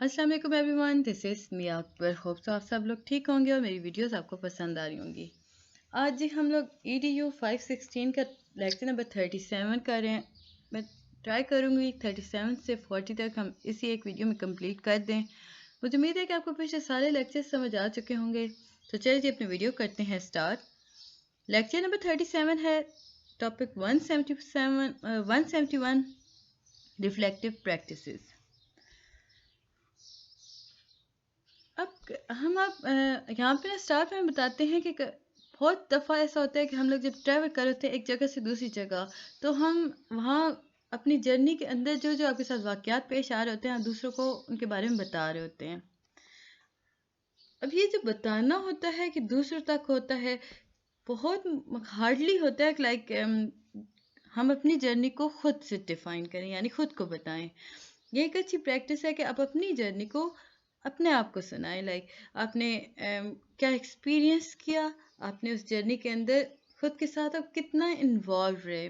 अस्सलाम वालेकुम everyone, this is me Akbar. Hope so आप सब लोग ठीक होंगे और मेरी वीडियोस आपको पसंद आ रही होंगी। आज जी हम लोग EDU 516 का लेक्चर नंबर 37 कर रहे हैं। मैं ट्राई करूँगी 37 से 40 तक हम इसी एक वीडियो में कंप्लीट कर दें। मुझे उम्मीद है कि आपको पिछले सारे लेक्चर्स समझ आ चुके होंगे। तो चलिए जी अपनी वीडियो करते हैं स्टार्ट। लेक्चर नंबर 37 है, टॉपिक 171 रिफ्लेक्टिव प्रैक्टिसेस। अब हम यहाँ पे ना स्टार्ट में बताते हैं कि बहुत दफ़ा ऐसा होता है कि हम लोग जब ट्रैवल कर रहे होते हैं एक जगह से दूसरी जगह, तो हम वहाँ अपनी जर्नी के अंदर जो जो आपके साथ वाक़यात पेश आ रहे होते हैं, आप दूसरों को उनके बारे में बता रहे होते हैं। अब ये जो बताना होता है कि दूसरों तक होता है, बहुत हार्डली होता है कि हम अपनी जर्नी को खुद से डिफ़ाइन करें, यानी खुद को बताएं। ये एक अच्छी प्रैक्टिस है कि आप अपनी जर्नी को अपने आप को सुनाएं। आपने क्या एक्सपीरियंस किया, आपने उस जर्नी के अंदर खुद के साथ आप कितना इन्वॉल्व रहे।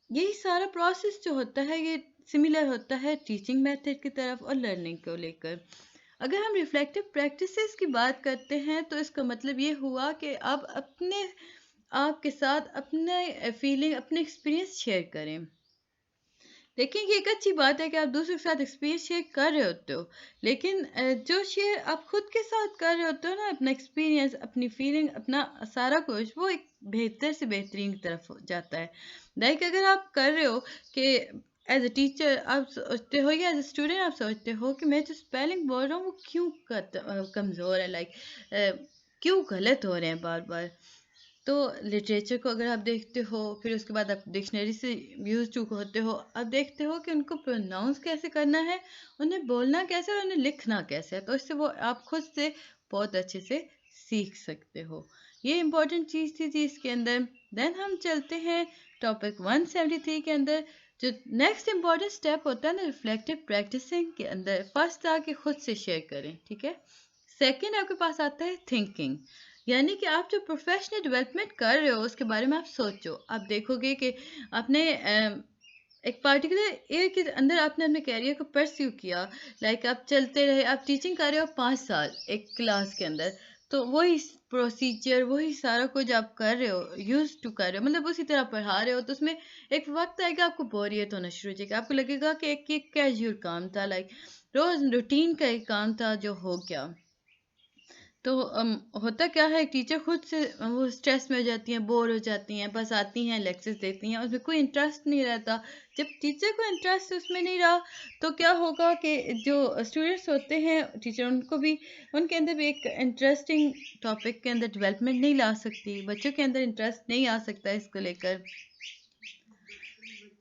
यही सारा प्रोसेस जो होता है ये सिमिलर होता है टीचिंग मेथड की तरफ और लर्निंग को लेकर। अगर हम रिफ्लेक्टिव प्रैक्टिसेस की बात करते हैं तो इसका मतलब ये हुआ कि आप अपने आप के साथ अपने फीलिंग, अपने एक्सपीरियंस शेयर करें। देखिए ये एक अच्छी बात है कि आप दूसरों के साथ एक्सपीरियंस शेयर कर रहे होते हो, लेकिन जो शेयर आप खुद के साथ कर रहे होते हो ना, अपना एक्सपीरियंस, अपनी फीलिंग, अपना सारा कुछ, वो एक बेहतर से बेहतरीन की तरफ जाता है। अगर आप कर रहे हो कि एज अ टीचर आप सोचते हो या एज अ स्टूडेंट आप सोचते हो कि मैं जो स्पेलिंग बोल रहा हूँ वो क्यों कमज़ोर है, क्यों गलत हो रहे हैं बार बार। तो लिटरेचर को अगर आप देखते हो, फिर उसके बाद आप डिक्शनरी से यूज टू होते हो, आप देखते हो कि उनको प्रोनाउंस कैसे करना है, उन्हें बोलना कैसे और उन्हें लिखना कैसे है, तो इससे वो आप खुद से बहुत अच्छे से सीख सकते हो। ये इम्पोर्टेंट चीज़ थी इसके अंदर। देन हम चलते हैं टॉपिक 173 के अंदर। जो नेक्स्ट इम्पॉर्टेंट स्टेप होता है ना रिफ्लेक्टिव प्रैक्टिसिंग के अंदर, फर्स्ट था कि खुद से शेयर करें, ठीक है। सेकंड आपके पास आता है थिंकिंग, यानी कि आप जो प्रोफेशनल डेवलपमेंट कर रहे हो उसके बारे में आप सोचो। आप देखोगे कि आपने एक पार्टिकुलर एयर के अंदर आपने अपने कैरियर को परस्यू किया, आप चलते रहे, आप टीचिंग कर रहे हो 5 साल एक क्लास के अंदर, तो वही प्रोसीजर, वही सारा कुछ आप कर रहे हो, यूज टू कर रहे हो, मतलब उसी तरह पढ़ा रहे हो, तो उसमें एक वक्त आएगा आपको बोरियत होना शुरू हो जाएगी, आपको लगेगा कि एक कैजुअल काम था, रोज रूटीन का एक काम था जो हो गया। तो होता क्या है, टीचर खुद से वो स्ट्रेस में हो जाती हैं, बोर हो जाती हैं, बस आती हैं, लेक्चर्स देती हैं, उसमें कोई इंटरेस्ट नहीं रहता। जब टीचर को इंटरेस्ट उसमें नहीं रहा, तो क्या होगा कि जो स्टूडेंट्स होते हैं, टीचर उनको भी, उनके अंदर भी एक इंटरेस्टिंग टॉपिक के अंदर डेवलपमेंट नहीं ला सकती, बच्चों के अंदर इंटरेस्ट नहीं आ सकता इसको लेकर।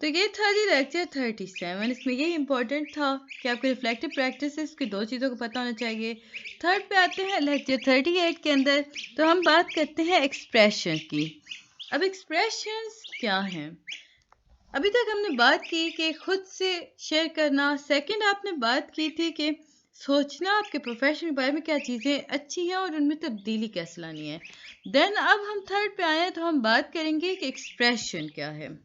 तो ये था जी लेक्चर 37। इसमें यही इंपॉर्टेंट था कि आपको रिफ्लेक्टिव प्रैक्टिसेस की दो चीज़ों को पता होना चाहिए। थर्ड पे आते हैं लेक्चर 38 के अंदर, तो हम बात करते हैं एक्सप्रेशन की। अब एक्सप्रेशंस क्या हैं? अभी तक हमने बात की कि खुद से शेयर करना, सेकंड आपने बात की थी कि सोचना आपके प्रोफेशन के बारे में क्या चीज़ें अच्छी हैं और उनमें तब्दीली कैसे लानी है। देन अब हम थर्ड पे आए हैं, तो हम बात करेंगे कि एक्सप्रेशन क्या है।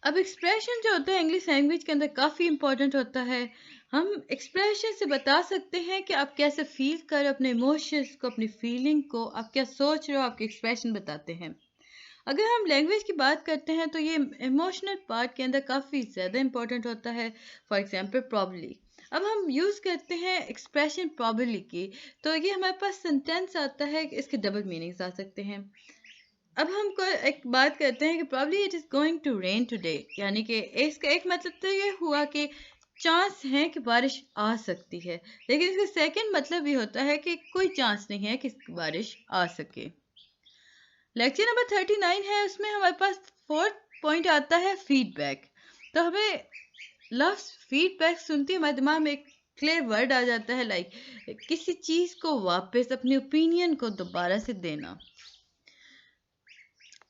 अब एक्सप्रेशन जो होता है इंग्लिश लैंग्वेज के अंदर काफ़ी इंपॉर्टेंट होता है। हम एक्सप्रेशन से बता सकते हैं कि आप कैसे फील कर, अपने इमोशंस को, अपनी फीलिंग को, आप क्या सोच रहे हो, आपके एक्सप्रेशन बताते हैं। अगर हम लैंग्वेज की बात करते हैं तो ये इमोशनल पार्ट के अंदर काफ़ी ज़्यादा इंपॉर्टेंट होता है। फॉर एग्जांपल प्रॉब्ली, अब हम यूज़ करते हैं एक्सप्रेशन प्रॉब्ली की, तो ये हमारे पास सेंटेंस आता है, इसके डबल मीनिंग्स आ सकते हैं। अब हम को एक बात करते हैं कि probably it is going to rain today, यानी कि इसका एक मतलब तो ये हुआ कि चांस है कि बारिश आ सकती है, लेकिन इसका सेकंड मतलब ये होता है कि कोई चांस नहीं है कि बारिश आ सके। लेक्चर नंबर 39 है, उसमें हमारे पास फोर्थ पॉइंट आता है फीडबैक। तो हमें लफ्ज फीडबैक सुनते ही हमारे दिमाग में एक क्लियर वर्ड आ जाता है, किसी चीज़ को वापस, अपने ओपिनियन को दोबारा से देना।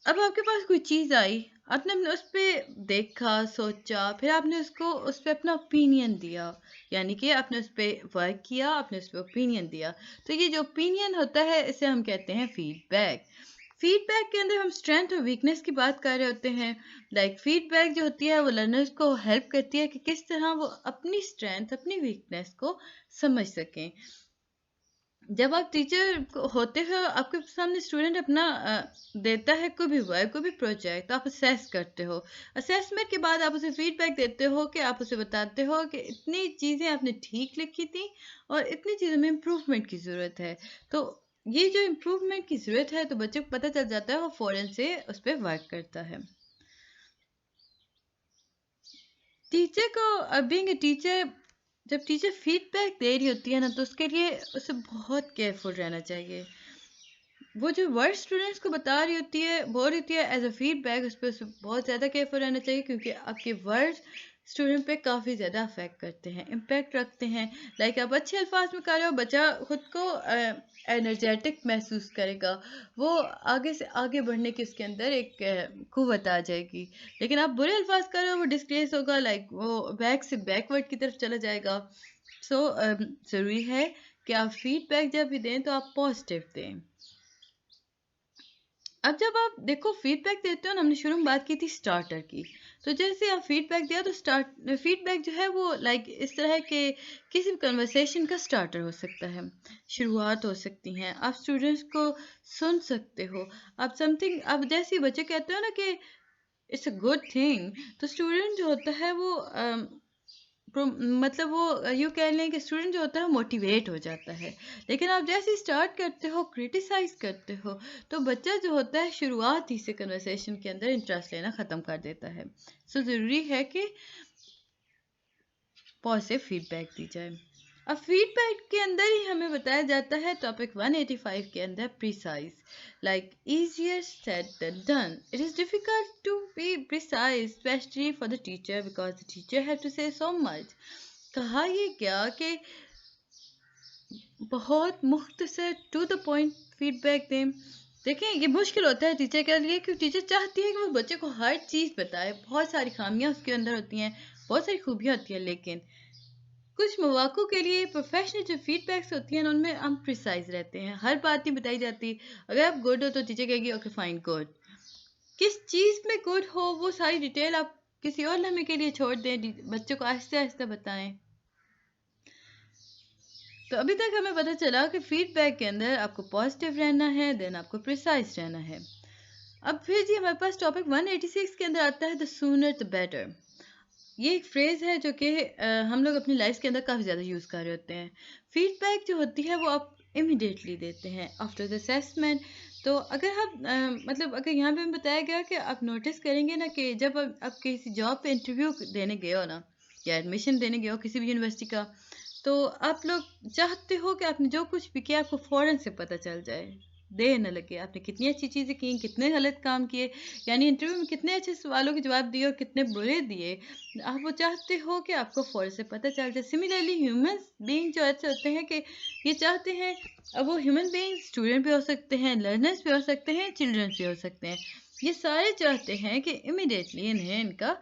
अब आपके पास कोई चीज़ आई, आपने उस पर देखा, सोचा, फिर आपने उसको उस पर अपना ओपिनियन दिया, यानी कि आपने उस पर वर्क किया, आपने उस पर ओपिनियन दिया। तो ये जो ओपिनियन होता है इसे हम कहते हैं फीडबैक। फीडबैक के अंदर हम स्ट्रेंथ और वीकनेस की बात कर रहे होते हैं। लाइक फीडबैक जो होती है वो लर्नर्स को हेल्प करती है कि किस तरह वो अपनी स्ट्रेंथ अपनी वीकनेस को समझ सकें। जब आप टीचर होते हो आपके सामने स्टूडेंट अपना देता है कोई भी वर्क कोई भी प्रोजेक्ट तो आप असेस करते हो। असेसमेंट के बाद आप उसे फीडबैक देते हो कि आप उसे बताते हो कि इतनी चीज़ें आपने ठीक लिखी थी और इतनी चीज़ों में इम्प्रूवमेंट की ज़रूरत है। तो ये जो इम्प्रूवमेंट की ज़रूरत है तो बच्चे को पता चल जाता है और फ़ौरन से उस पर वर्क करता है। टीचर को बीइंग अ टीचर जब टीचर फीडबैक दे रही होती है ना तो उसके लिए उसे बहुत केयरफुल रहना चाहिए। वो जो वर्ड स्टूडेंट्स को बता रही होती है बोल रही होती है एज अ फीडबैक उस पर बहुत ज़्यादा केयरफुल रहना चाहिए क्योंकि आपके वर्ड स्टूडेंट पे काफ़ी ज़्यादा अफेक्ट करते हैं इम्पैक्ट रखते हैं। लाइक आप अच्छे अल्फाज में कर रहे हो बच्चा खुद को एनर्जेटिक महसूस करेगा। वो आगे से आगे बढ़ने की उसके अंदर एक कुव्वत आ जाएगी। लेकिन आप बुरे अल्फाज कर रहे हो वो डिस्प्लेस होगा लाइक वो बैक से बैकवर्ड की तरफ चला जाएगा। सो ज़रूरी है कि आप फीडबैक जब भी दें तो आप पॉजिटिव दें। अब जब आप देखो फीडबैक देते हो ना हमने शुरू में बात की थी स्टार्टर की। तो जैसे आप फीडबैक दिया तो स्टार्ट फीडबैक जो है वो लाइक इस तरह के किसी भी कन्वर्सेशन का स्टार्टर हो सकता है। शुरुआत हो सकती हैं आप स्टूडेंट्स को सुन सकते हो। आप समथिंग अब जैसे ही बच्चे कहते हो ना कि इट्स अ गुड थिंग तो स्टूडेंट जो होता है वो मतलब वो यूँ कह लें कि स्टूडेंट जो होता है मोटिवेट हो जाता है। लेकिन आप जैसे ही स्टार्ट करते हो क्रिटिसाइज करते हो तो बच्चा जो होता है शुरुआत ही से कन्वर्सेशन के अंदर इंटरेस्ट लेना ख़त्म कर देता है। सो ज़रूरी है कि पॉजिटिव फीडबैक दी जाए। अब फीडबैक के अंदर ही हमें बताया जाता है टॉपिक 185 के अंदर precise like easier said than done. It is difficult to be precise especially for the teacher because the teacher have to say so much. कहा ये क्या कि बहुत मुख्तसर टू द पॉइंट फीडबैक दें। देखें ये मुश्किल होता है टीचर के लिए क्योंकि टीचर चाहती है कि वो बच्चे को हर चीज़ बताए। बहुत सारी खामियां उसके अंदर होती हैं बहुत सारी खूबियाँ होती हैं लेकिन कुछ मौक़ों के लिए प्रोफेशनल जो फीडबैक्स होती हैं ना उनमें हम प्रिसाइज रहते हैं। हर बात नहीं बताई जाती। अगर आप गुड हो तो टीचर कहेगी ओके फाइन गुड। किस चीज़ में गुड हो वो सारी डिटेल आप किसी और लम्हे के लिए छोड़ दें। बच्चों को आहिस्ते आहिस्ते बताएं। तो अभी तक हमें पता चला कि फीडबैक के अंदर आपको पॉजिटिव रहना है देन आपको प्रिसाइज रहना है। अब फिर जी हमारे पास टॉपिक 186 के अंदर आता है द सूनर द बेटर। ये एक फ्रेज़ है जो कि हम लोग अपनी लाइफ के अंदर काफ़ी ज़्यादा यूज़ कर रहे होते हैं। फीडबैक जो होती है वो आप इमीडिएटली देते हैं आफ्टर द असेसमेंट। तो अगर आप मतलब अगर यहाँ पे हमें बताया गया कि आप नोटिस करेंगे ना कि जब आप किसी जॉब पे इंटरव्यू देने गए हो ना या एडमिशन देने गए हो किसी भी यूनिवर्सिटी का तो आप लोग चाहते हो कि आपने जो कुछ भी किया आपको फ़ौरन से पता चल जाए। देर न लगे आपने कितनी अच्छी चीज़ें की कितने गलत काम किए यानी इंटरव्यू में कितने अच्छे सवालों के जवाब दिए और कितने बुरे दिए। आप वो चाहते हो कि आपको फ़ौरन से पता चल जाए। सिमिलरली ह्यूमन्स बीइंग जो ऐसे होते हैं कि ये चाहते हैं अब वो ह्यूमन बीइंग स्टूडेंट भी हो सकते हैं लर्नर्स भी हो सकते हैं चिल्ड्रंस भी हो सकते हैं। ये सारे चाहते हैं कि इमीडिएटली इन्हें इनका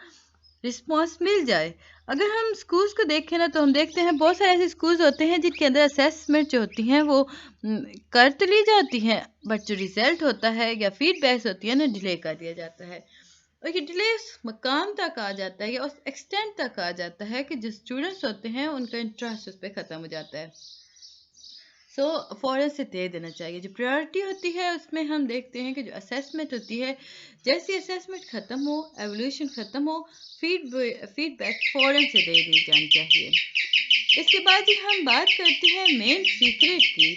रिस्पॉन्स मिल जाए। अगर हम स्कूल्स को देखें ना तो हम देखते हैं बहुत सारे ऐसे स्कूल्स होते हैं जिनके अंदर असेसमेंट जो होती हैं वो कर तो ली जाती हैं बट जो रिजल्ट होता है या फीडबैक्स होती है ना डिले कर दिया जाता है। और ये डिले उस मकाम तक आ जाता है या उस एक्सटेंट तक आ जाता है कि जो स्टूडेंट्स होते हैं उनका इंटरेस्ट उस पर ख़त्म हो जाता है। सो फ़ौरन से दे देना चाहिए। जो प्रायोरिटी होती है उसमें हम देखते हैं कि जो असेसमेंट होती है जैसे असेसमेंट ख़त्म हो एवोल्यूशन ख़त्म हो फीडबैक फ़ौरन से दे दी जानी चाहिए। इसके बाद ही हम बात करते हैं मेन सीक्रेट की।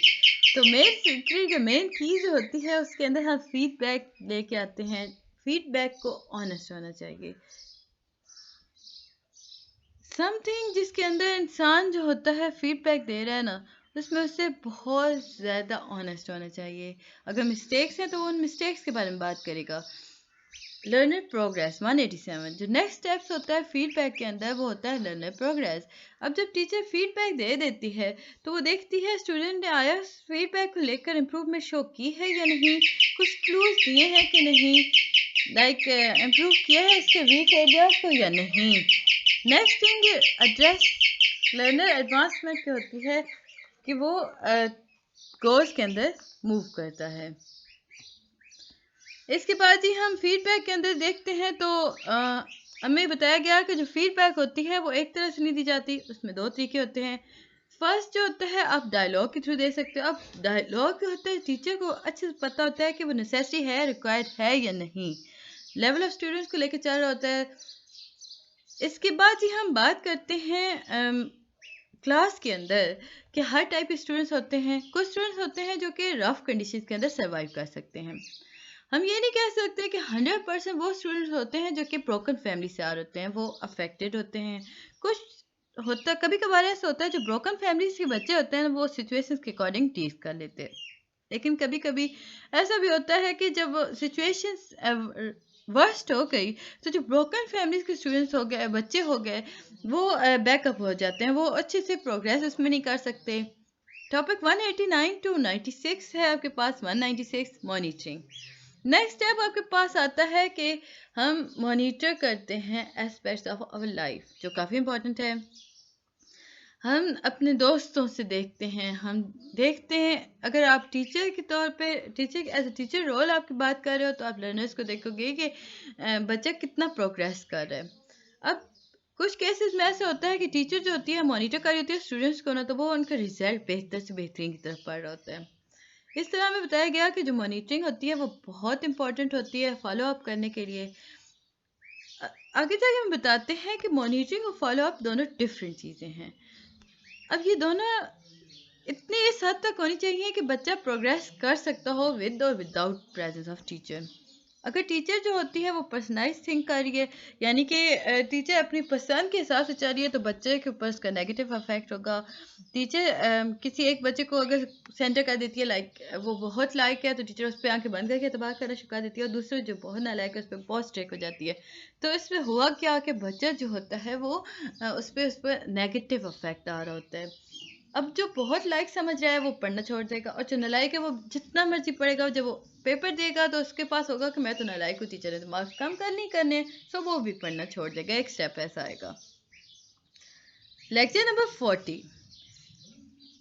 तो मेन सीक्रेट जो मेन चीज़ होती है उसके अंदर हम फीडबैक लेके आते हैं। फीडबैक को ऑनेस्ट होना चाहिए। समथिंग जिसके अंदर इंसान जो होता है फीडबैक दे रहा है ना उसमें उससे बहुत ज़्यादा ऑनेस्ट होना चाहिए। अगर मिस्टेक्स हैं तो वो उन मिस्टेक्स के बारे में बात करेगा। लर्नर प्रोग्रेस 187 जो नेक्स्ट स्टेप्स होता है फीडबैक के अंदर वो होता है लर्नर प्रोग्रेस। अब जब टीचर फीडबैक दे देती है तो वो देखती है स्टूडेंट ने आया फीडबैक को लेकर इम्प्रूवमेंट शो की है या नहीं कुछ क्लूज दिए हैं कि नहीं लाइक इम्प्रूव किया है इसके वीक एरियाज को या नहीं। Next thing address learner advancement की होती है कि वो कोर्स के अंदर मूव करता है। इसके बाद ही हम फीडबैक के अंदर देखते हैं तो हमें बताया गया कि जो फीडबैक होती है वो एक तरह से नहीं दी जाती, उसमें दो तरीके होते हैं। फर्स्ट जो होता है आप डायलॉग के थ्रू दे सकते हो। अब डायलॉग जो होता है टीचर को अच्छे से पता होता है कि वो नेसेसरी है, रिक्वायर्ड है या नहीं, लेवल ऑफ स्टूडेंट्स को लेकर चल रहा होता है। इसके बाद ही हम बात करते हैं क्लास के अंदर कि हर टाइप के स्टूडेंट्स होते हैं। कुछ स्टूडेंट्स होते हैं जो कि रफ कंडीशंस के अंदर सर्वाइव कर सकते हैं। हम ये नहीं कह सकते कि 100% वो स्टूडेंट्स होते हैं जो कि ब्रोकन फैमिली से आ रहे होते हैं, वो अफेक्टेड होते हैं। कुछ होता कभी कभार ऐसा होता है जो ब्रोकन फैमिलीज के बच्चे होते हैं वो सिचुएशंस के अकॉर्डिंग टीच कर लेते हैं। लेकिन कभी कभी ऐसा भी होता है कि जब सिचुएशंस वर्स्ट हो गई तो जो ब्रोकन फैमिलीज के स्टूडेंट्स हो गए, बच्चे हो गए, वो बैकअप हो जाते हैं, वो अच्छे से प्रोग्रेस उसमें नहीं कर सकते। टॉपिक 189 टू 96 है आपके पास। 196 मॉनिटरिंग। नेक्स्ट स्टेप आपके पास आता है कि हम मॉनिटर करते हैं एस्पेक्ट्स ऑफ आवर लाइफ, जो काफ़ी इंपॉर्टेंट है। हम अपने दोस्तों से देखते हैं, हम देखते हैं अगर आप टीचर के तौर पे teacher as a teacher role आपकी बात कर रहे हो तो आप लर्नर्स को देखोगे कि बच्चा कितना प्रोग्रेस कर रहा है। अब कुछ केसेस में ऐसा होता है कि टीचर जो होती है मॉनिटर कर रही होती है स्टूडेंट्स को ना, तो वो उनका रिजल्ट बेहतर से बेहतरीन की तरफ पढ़ रहा होता है। इस तरह हमें बताया गया कि जो मॉनिटरिंग होती है वो बहुत इंपॉर्टेंट होती है फॉलो अप करने के लिए। आगे जाके हम बताते हैं कि मॉनिटरिंग और फॉलो अप दोनों डिफरेंट चीज़ें हैं। अब ये दोनों इतनी इस हद तक होनी चाहिए कि बच्चा प्रोग्रेस कर सकता हो विद और विदाउट प्रेजेंस ऑफ टीचर। अगर टीचर जो होती है वो पर्सनलाइज थिंक कर रही है, यानी कि टीचर अपनी पसंद के हिसाब से चल रही है, तो बच्चे के ऊपर उसका नेगेटिव अफेक्ट होगा। टीचर किसी एक बच्चे को अगर सेंटर कर देती है, लाइक वो बहुत लाइक है तो टीचर उस पर आंखें बंद करके तबाह करना शुरू कर देती है, और दूसरे जो बहुत नालायक है उस पर बहुत स्ट्रिक्ट हो जाती है। तो इसमें हुआ क्या कि बच्चा जो होता है वो उस पर नेगेटिव अफेक्ट आ रहा होता है। अब जो बहुत लाइक समझ रहा है वो पढ़ना छोड़ देगा, और जो नालायक है वो जितना मर्जी पढ़ेगा, जब वो पेपर देगा तो उसके पास होगा कि मैं तो नालायक हूँ, टीचर ने तो मार्क्स कम करने ही करने, सो वो भी पढ़ना छोड़ देगा। एक स्टेप ऐसा आएगा। Lecture number 40।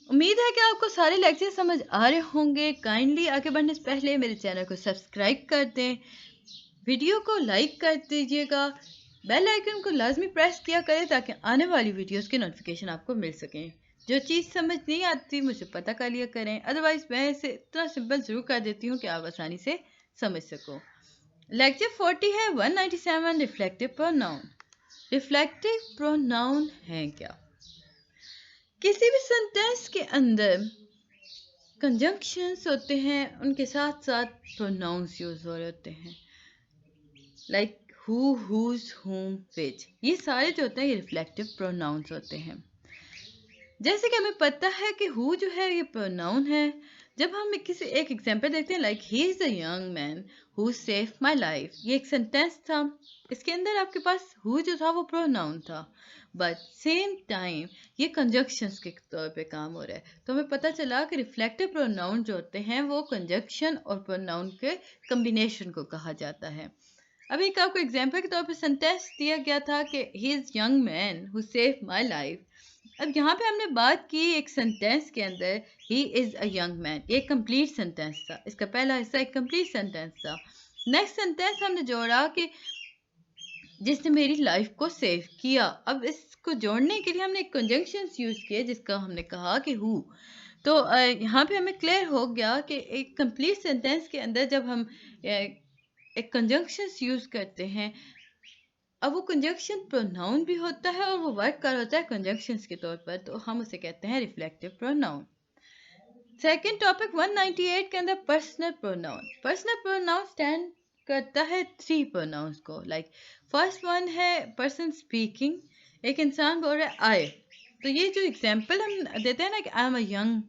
उम्मीद है कि आपको सारे लेक्चर समझ आ रहे होंगे। काइंडली आगे बढ़ने से पहले मेरे चैनल को सब्सक्राइब कर दें, वीडियो को लाइक कर दीजिएगा, बेल आइकन को लाजमी प्रेस किया करें ताकि आने वाली वीडियोस के नोटिफिकेशन आपको मिल सकें। जो चीज़ समझ नहीं आती मुझे पता कर लिया करें, अदरवाइज मैं इसे इतना सिंपल ज़रूर कर देती हूँ कि आप आसानी से समझ सको। लेक्चर 40 है 197 रिफ्लेक्टिव प्रोनाउन। रिफ्लेक्टिव प्रोनाउन है क्या? किसी भी सेंटेंस के अंदर कंजंक्शंस होते हैं, उनके साथ साथ प्रोनाउंस यूज हो रहे होते हैं, लाइक हु, हुज, हुम, विच। ये सारे जो होते हैं ये रिफ्लेक्टिव प्रोनाउंस होते हैं। जैसे कि हमें पता है कि हु जो है ये प्रोनाउन है। जब हम किसी एक एग्जांपल देखते हैं, like he is a young man who save my life, ये एक सेंटेंस था। इसके अंदर आपके पास हु जो था वो प्रोनाउन था, बट सेम टाइम ये कंजक्शंस के तौर पे काम हो रहा है। तो हमें पता चला कि रिफ्लेक्टिव प्रोनाउन जो होते हैं वो कंजक्शन और प्रोनाउन के कम्बिनेशन को कहा जाता है। अब एक आपको एग्जाम्पल के तौर पे सेंटेंस दिया गया था कि he is young man who save my life. अब यहाँ पे हमने बात की एक सेंटेंस के अंदर he is a young man, ये कंप्लीट सेंटेंस था, इसका पहला हिस्सा एक कंप्लीट सेंटेंस था। नेक्स्ट सेंटेंस हमने जोड़ा कि जिसने मेरी लाइफ को सेव किया। अब इसको जोड़ने के लिए हमने एक कंजंक्शंस यूज किए जिसका हमने कहा कि हु। तो यहाँ पे हमें क्लियर हो गया कि एक कंप्लीट सेंटेंस के अंदर जब हम एक कंजंक्शंस यूज करते हैं, अब वो कंजंक्शन प्रोनाउन भी होता है और वो वर्क कर होता है कंजंक्शंस के तौर पर, तो हम उसे कहते हैं रिफ्लेक्टिव प्रोनाउन। सेकंड टॉपिक 198 के अंदर personal pronoun. Personal pronoun stand करता है थ्री प्रोनाउंस को, लाइक फर्स्ट वन है पर्सन स्पीकिंग, एक इंसान बोल रहा है आई। तो ये जो एग्जांपल हम देते हैं ना कि आई एम अ यंग,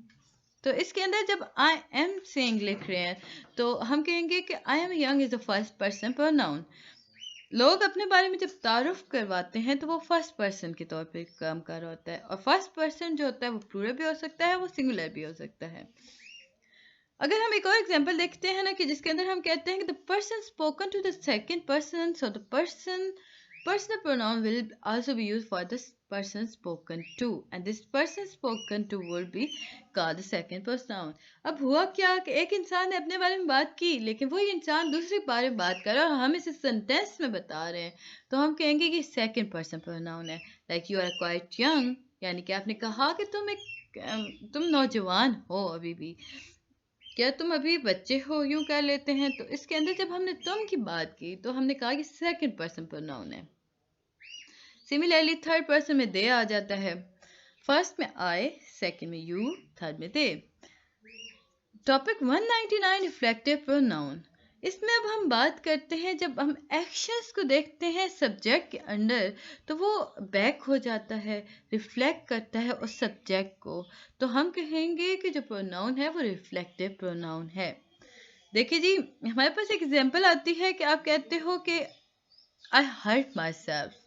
तो इसके अंदर जब आई एम सेइंग लिख रहे हैं तो हम कहेंगे कि I am young is the first person pronoun. लोग अपने बारे में जब तारुफ करवाते हैं तो वो फर्स्ट पर्सन के तौर पे काम कर रहा होता है, और फर्स्ट पर्सन जो होता है वो प्लूरल भी हो सकता है, वो सिंगुलर भी हो सकता है। अगर हम एक और एग्जांपल देखते हैं ना कि जिसके अंदर हम कहते हैं कि the person spoken to the second person, so the person Personal pronoun will also be used for the person spoken to, and this person spoken to would be called the second person noun. अब हुआ क्या कि एक इंसान ने अपने बारे में बात की, लेकिन वही इंसान दूसरे के बारे में बात कर रहा है और हम इसे सेंटेंस में बता रहे हैं, तो हम कहेंगे कि सेकंड पर्सन प्रोनाउन है. Like you are quite young, यानी कि आपने कहा कि तुम नौजवान हो अभी भी, क्या तुम अभी बच्चे हो, यूं कह लेते हैं. तो इसके अंदर जब हमने तुम की बात की तो हमने कहा कि सेकंड पर्सन प्रोनाउन है. सिमिलरली थर्ड पर्सन में दे आ जाता है. फर्स्ट में आई, सेकंड में यू, थर्ड में दे. Topic 199 reflective pronoun. इसमें अब हम बात करते हैं जब हम एक्शंस को देखते हैं सब्जेक्ट के अंदर तो वो बैक हो जाता है, रिफ्लेक्ट करता है उस सब्जेक्ट को, तो हम कहेंगे कि जो प्रोनाउन है वो रिफ्लेक्टिव प्रोनाउन है. देखिए जी, हमारे पास एक एग्जांपल आती है कि आप कहते हो कि आई हर्ट माई सेल्फ.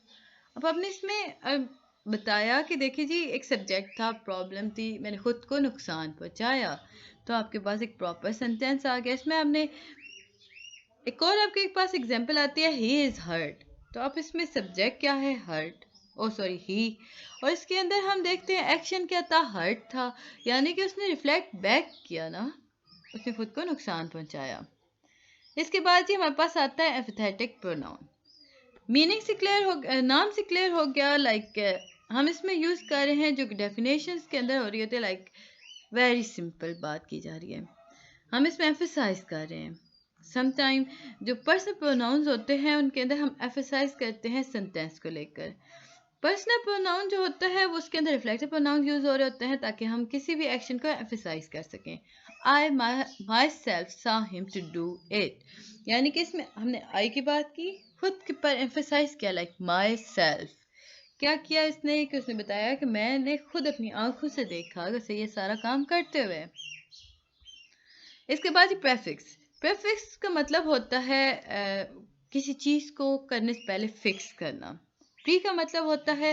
अब आपने इसमें बताया कि देखिए जी, एक सब्जेक्ट था, प्रॉब्लम थी, मैंने खुद को नुकसान पहुंचाया, तो आपके पास एक प्रॉपर सेंटेंस आ गया. इसमें आपने एक और आपके पास एग्जांपल आती है ही इज हर्ट, तो आप इसमें सब्जेक्ट क्या है, हर्ट, ओ सॉरी ही, और इसके अंदर हम देखते हैं एक्शन क्या था, हर्ट था, यानी कि उसने रिफ्लेक्ट बैक किया ना, उसने खुद को नुकसान पहुंचाया. इसके बाद जी हमारे पास आता है एम्फैथेटिक प्रोनाउन. मीनिंग से क्लियर हो, नाम से क्लियर हो गया. लाइक हम इसमें यूज कर रहे हैं जो डेफिनेशंस के अंदर हो रही होती है. लाइक वेरी सिंपल बात की जा रही है, हम इसमें एम्फेसाइज कर रहे हैं. समटाइम जो पर्सनल प्रोनाउंस होते हैं उनके अंदर हम एम्फेसाइज करते हैं सेंटेंस को लेकर. पर्सनल प्रोनाउन जो होता है वो उसके अंदर रिफ्लेक्टिव प्रोनाउन यूज हो रहे होते हैं ताकि हम किसी भी एक्शन को एम्फेसाइज कर सकें. I myself saw him to do it, यानी कि इसमें हमने आई की बात की, खुद के पर एम्फेसाइज किया. लाइक माई सेल्फ, क्या किया इसने कि उसने बताया कि मैंने खुद अपनी आंखों से देखा उसे ये सारा काम करते हुए. इसके बाद ही प्रेफिक्स. प्रेफिक्स का मतलब होता है किसी चीज़ को करने से पहले फिक्स करना. प्री का मतलब होता है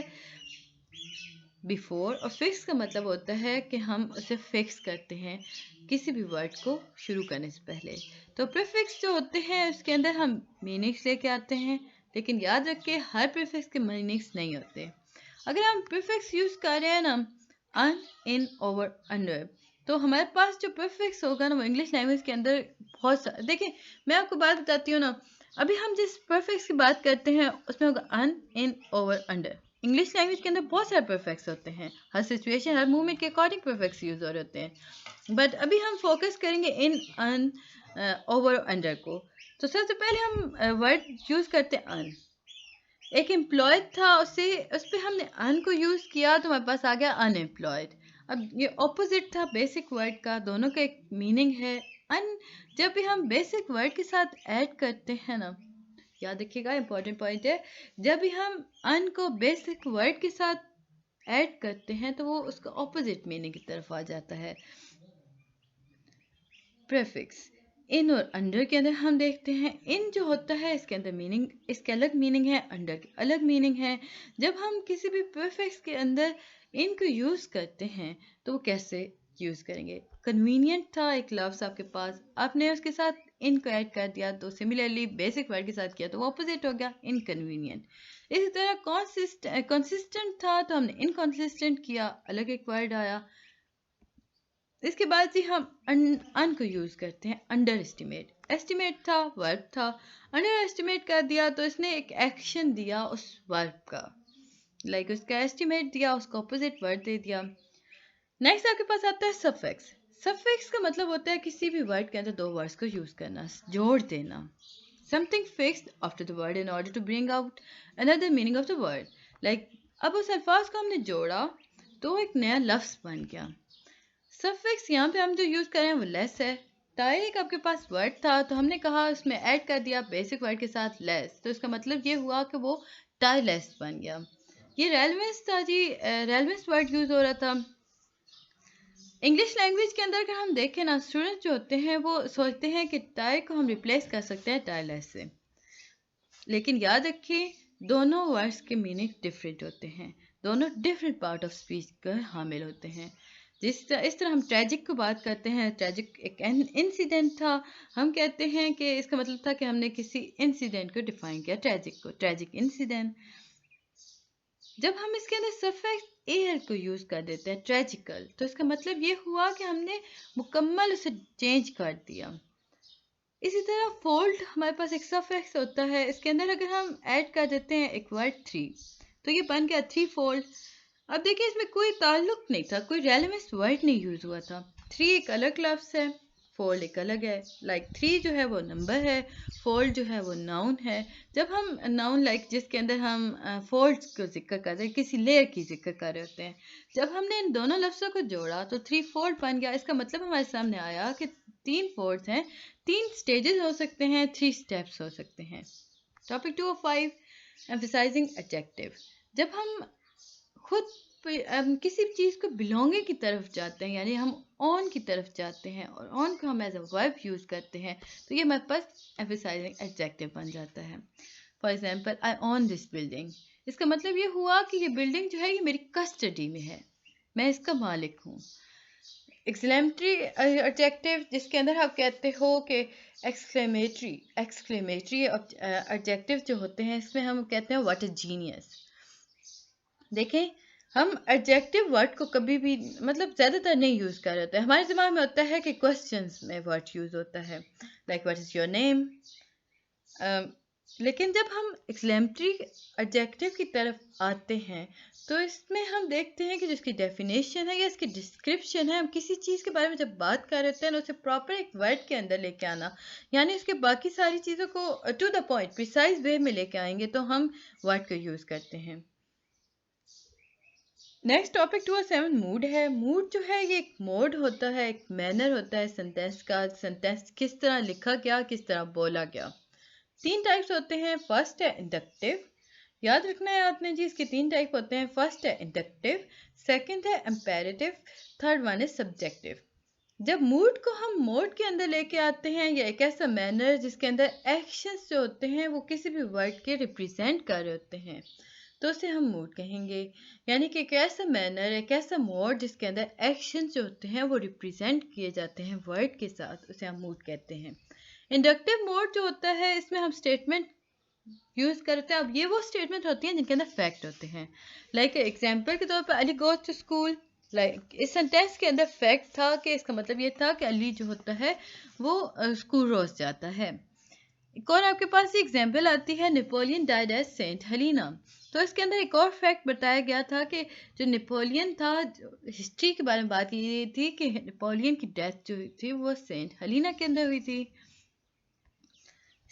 बिफोर, और फिक्स का मतलब होता है कि हम उसे फिक्स करते हैं किसी भी वर्ड को शुरू करने से पहले. तो प्रीफिक्स जो होते हैं उसके अंदर हम मीनिंग्स लेके आते हैं, लेकिन याद रखिए हर प्रीफिक्स के मीनिंग्स नहीं होते. अगर हम प्रीफिक्स यूज कर रहे हैं ना अन, इन, ओवर, अंडर, तो हमारे पास जो प्रीफिक्स होगा ना वो इंग्लिश लैंग्वेज के अंदर बहुत सारा. देखिए मैं आपको बात बताती हूँ ना, अभी हम जिस प्रीफिक्स की बात करते हैं उसमें होगा अन, इन, ओवर, अंडर. इंग्लिश लैंग्वेज के अंदर बहुत सारे परफेक्ट्स होते हैं, हर सिचुएशन हर मूवमेंट के अकॉर्डिंग परफेक्ट्स यूज हो रहे होते हैं. बट अभी हम फोकस करेंगे इन, अन, ओवर, अंडर को. तो सबसे पहले हम वर्ड यूज करते हैं अन. एक एम्प्लॉयड था, उस पर हमने अन को यूज किया तो हमारे पास आ गया अनएम्प्लॉयड. अब ये ऑपोजिट था बेसिक वर्ड का, दोनों का एक मीनिंग है. अन जब भी हम बेसिक वर्ड के साथ ऐड करते हैं ना, याद रखिएगा इंपॉर्टेंट पॉइंट है, जब भी हम अन को बेसिक वर्ड के साथ ऐड करते हैं तो वो उसका ऑपोजिट मीनिंग की तरफ आ जाता है. प्रेफिक्स इन और अंडर के अंदर हम देखते हैं इन जो होता है इसके अंदर मीनिंग, इसके अलग मीनिंग है, अंडर के अलग मीनिंग है. जब हम किसी भी प्रीफिक्स के अंदर इन को यूज करते हैं तो वो कैसे यूज करेंगे. कन्वीनियंट था एक लफ्ज आपके पास, आपने उसके साथ इन को ऐड कर दिया, तो सिमिलरली बेसिक वर्ड के साथ किया तो वो अपोजिट हो गया इनकन्वीनियंट. इसी तरह कंसिस्टेंट था तो हमने इनकंसिस्टेंट किया, अलग एक वर्ड आया. इसके बाद से हम अन को यूज करते हैं अंडर एस्टिमेट. एस्टिमेट था, वर्ब था, अंडर एस्टिमेट कर दिया तो इसने एक एक्शन दिया उस वर्ब का. लाइक उसका एस्टिमेट दिया, उसका ऑपोजिट वर्ड दे दिया. नेक्स्ट आपके पास आता है सफिक्स. सफिक्स का मतलब होता है किसी भी वर्ड के अंदर दो वर्ड्स को यूज करना, जोड़ देना. Something fixed after the word in order to bring out another meaning of the word. Like अब उस अल्फाज को हमने जोड़ा तो एक नया लफ्ज बन गया. सफिक्स यहाँ पे हम जो यूज कर रहे हैं वो लेस है. टाइक आपके पास वर्ड था तो हमने कहा उसमें ऐड कर दिया बेसिक वर्ड के साथ लेस, तो इसका मतलब ये हुआ कि वो टाई लेस बन गया. ये रेलेवेंस था जी, रेलेवेंस वर्ड यूज हो रहा था. इंग्लिश लैंग्वेज के अंदर अगर हम देखें ना, स्टूडेंट जो होते हैं वो सोचते हैं कि टाई को हम रिप्लेस कर सकते हैं टाई लेस से, लेकिन याद रखिए दोनों वर्ड्स के मीनिंग डिफरेंट होते हैं, दोनों डिफरेंट पार्ट ऑफ स्पीच का हामिल होते हैं. इस तरह हम ट्रेजिक को बात करते हैं, ट्रेजिक एक इंसिडेंट था, हम कहते हैं कि इसका मतलब था कि हमने किसी इंसिडेंट को डिफाइन किया, ट्रेजिक को, ट्रेजिक इंसिडेंट। जब हम इसके अंदर सफिक्स एयर को यूज़ कर देते हैं, ट्रेजिकल, तो इसका मतलब ये हुआ कि हमने मुकम्मल उसे चेंज कर दिया। इसी तरह फोल्ड, हमारे पास एक सफिक्स होता है, इसके अंदर अगर हम ऐड कर देते हैं एक वर्ड थ्री, तो ये बन गया थ्री फोल्ड। अब देखिए इसमें कोई ताल्लुक नहीं था, कोई रेलेवेंस वर्ड नहीं यूज़ हुआ था। थ्री एक अलग लफ्ज़ है, फोल्ड एक अलग है। लाइक थ्री जो है वो नंबर है, फोल्ड जो है वो नाउन है। जब हम नाउन लाइक जिसके अंदर हम फोल्ड्स को जिक्र कर रहे हैं, किसी लेयर की जिक्र कर रहे होते हैं, जब हमने इन दोनों लफ्ज़ों को जोड़ा तो थ्री फोल्ड बन गया। इसका मतलब हमारे सामने आया कि तीन फोल्ड्स हैं, तीन स्टेजेस हो सकते हैं, थ्री स्टेप्स हो सकते हैं। Topic 205, emphasising adjective. जब हम खुद किसी भी चीज़ को बिलोंगिंग की तरफ जाते हैं, यानी हम ऑन की तरफ जाते हैं और ऑन को हम एज अ वर्ब यूज़ करते हैं, तो ये हमारे पास एम्फसाइजिंग एडजेक्टिव बन जाता है। For example, I own this building, इसका मतलब ये हुआ कि ये बिल्डिंग जो है ये मेरी कस्टडी में है, मैं इसका मालिक हूँ। एक्सक्लेमेटरी एडजेक्टिव, जिसके अंदर आप कहते हो कि एक्सक्लेमेटरी एडजेक्टिव जो होते हैं, इसमें हम कहते हैं व्हाट अ जीनियस। देखें, हम एडजेक्टिव वर्ड को कभी भी मतलब ज़्यादातर नहीं यूज़ कर रहे होते हैं। हमारे दिमाग में होता है कि क्वेश्चंस में वर्ड यूज़ होता है, like what is your name. लेकिन जब हम एक्सक्लेमेटरी एडजेक्टिव की तरफ आते हैं, तो इसमें हम देखते हैं कि जो इसकी डेफिनेशन है या इसकी डिस्क्रिप्शन है, हम किसी चीज़ के बारे में जब बात कर रहे होते हैं, उसे प्रॉपर एक वर्ड के अंदर लेके आना, यानी उसके बाकी सारी चीज़ों को to the point precise way में लेके आएंगे, तो हम वर्ड को यूज़ करते हैं। नेक्स्ट टॉपिक 207 मूड है। मूड जो है ये एक मोड होता है, एक मैनर होता है सेंटेंस का, सेंटेंस किस तरह लिखा गया, किस तरह बोला गया। तीन टाइप्स होते हैं। फर्स्ट है इंडक्टिव, याद रखना है आपने जी, इसके तीन टाइप होते हैं। फर्स्ट है इंडक्टिव, सेकंड है इम्पेरेटिव, थर्ड वन है सब्जेक्टिव। जब मूड को हम मोड के अंदर लेके आते हैं, या एक ऐसा मैनर जिसके अंदर एक्शंस जो होते हैं वो किसी भी वर्ड के रिप्रेजेंट कर रहे होते हैं, तो उसे हम मूड कहेंगे। यानी कि एक ऐसा मैनर, एक ऐसा मोड जिसके अंदर एक्शन जो होते हैं वो रिप्रेजेंट किए जाते हैं वर्ड के साथ, उसे हम मूड कहते हैं। इंडक्टिव मोड जो होता है, इसमें हम स्टेटमेंट यूज़ करते हैं। अब ये वो स्टेटमेंट होती हैं जिनके अंदर फैक्ट होते हैं। लाइक एग्जाम्पल के तौर पर, Ali goes to school. Like इस सेंटेंस के अंदर फैक्ट था कि इसका मतलब ये था कि अली जो होता है वो स्कूल रोज जाता है। एक और आपके पास एग्जाम्पल आती है, Napoleon died at saint Helena. तो इसके अंदर एक और फैक्ट बताया गया था कि जो नेपोलियन था, हिस्ट्री के बारे में बात की गई थी कि नेपोलियन की डेथ जो हुई थी वो सेंट हेलिना के अंदर हुई थी।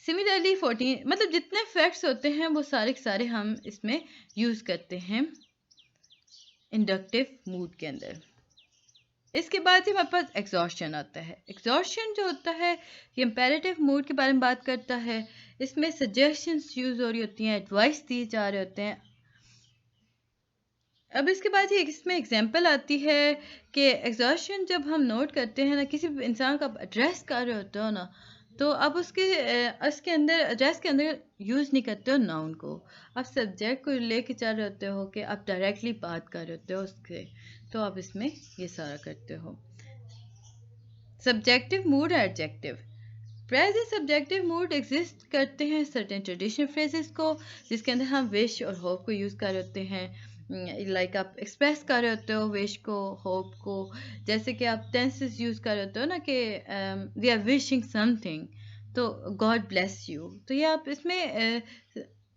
सिमिलरली 14, मतलब जितने फैक्ट्स होते हैं वो सारे के सारे हम इसमें यूज़ करते हैं इंडक्टिव मूड के अंदर। इसके बाद ही हमारे पास एग्जॉस्शन आता है। एग्जॉस्शन जो होता है ये इम्पेरेटिव मूड के बारे में बात करता है। इसमें सजेशंस यूज़ हो रही होती हैं, एडवाइस दिए जा रहे होते हैं। अब इसके बाद ही इसमें एग्जांपल आती है कि एग्जॉस्शन जब हम नोट करते हैं ना, किसी भी इंसान का एड्रेस कर रहे होते हो ना, तो अब उसके अंदर एड्रेस के अंदर यूज़ नहीं करते हो नाउन को, आप सब्जेक्ट को लेके चल रहे होते हो कि आप डायरेक्टली बात कर रहे होते हो उसके, तो आप इसमें ये सारा करते हो। सब्जेक्टिव मूड है adjective. Present subjective mood exist करते हैं सर्टेन ट्रेडिशनल फ्रेजेस को, जिसके अंदर हम विश और होप को यूज़ कर रहे होते हैं। लाइक आप एक्सप्रेस कर रहे होते हो विश को, होप को, जैसे कि आप टेंसेस यूज़ कर रहे होते हो ना कि वी आर विशिंग समथिंग, तो गॉड ब्लेस यू, तो ये आप इसमें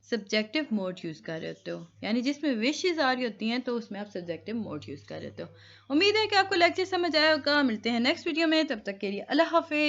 सब्जेक्टिव मोड यूज़ कर रहे होते हो, यानी जिसमें विशेस आ रही होती हैं तो उसमें आप सब्जेक्टिव मोड यूज़ कर रहे होते हो। उम्मीद है कि आपको लेक्चर समझ आया होगा। मिलते हैं नेक्स्ट वीडियो में, तब तक के लिए अल्लाह हाफिज़।